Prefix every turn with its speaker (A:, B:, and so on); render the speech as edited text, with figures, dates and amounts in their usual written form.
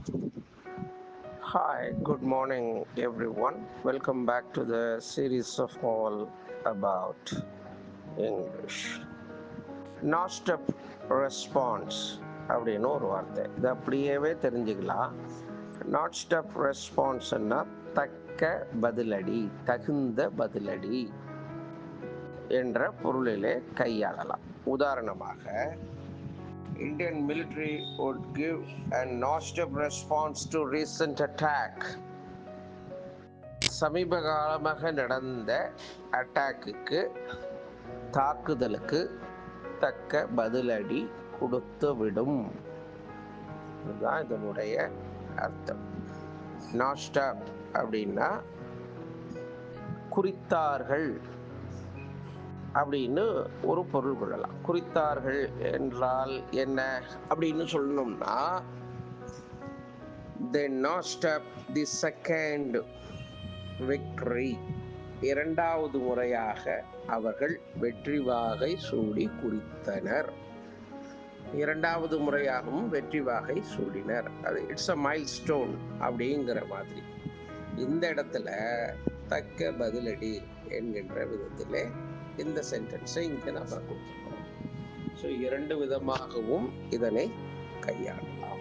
A: Hi, good morning, everyone. Welcome back to the series of all about English. Not step response அப்படின்னு ஒரு வார்த்தை இது அப்படியே தெரிஞ்சுக்கலாம். நாட் ஸ்டெப் ரெஸ்பான்ஸ்னா தக்க பதிலடி, தகுந்த பதிலடி என்ற பொருளிலே கையாளலாம். உதாரணமாக, Indian military would give a no-step response to recent attack. சமீப காலமாக நடந்த அட்டாக்குக்கு, தாக்குதலுக்கு தக்க பதிலடி கொடுத்துவிடும். இதுதான் இதனுடைய அர்த்தம். நாட் ஸ்டாப் அப்படின்னா குறித்தார்கள் அப்படின்னு ஒரு பொருள் கொள்ளலாம். குறித்தார்கள் என்றால் என்ன அப்படின்னு சொல்லணும்னா, they notched up the second victory. இரண்டாவது முறையாக அவர்கள் வெற்றி வாகை சூடி குறித்தனர். இரண்டாவது முறையாகவும் வெற்றி வாகை சூடினர். அது இட்ஸ் அ மைல் ஸ்டோன் அப்படிங்கிற மாதிரி. இந்த இடத்துல தக்க பதிலடி என்கின்ற விதத்திலே இந்த சென்டென்ஸை இங்கே நம்ம கொடுத்துருக்கோம். ஸோ இரண்டு விதமாகவும் இதனை கையாளலாம்.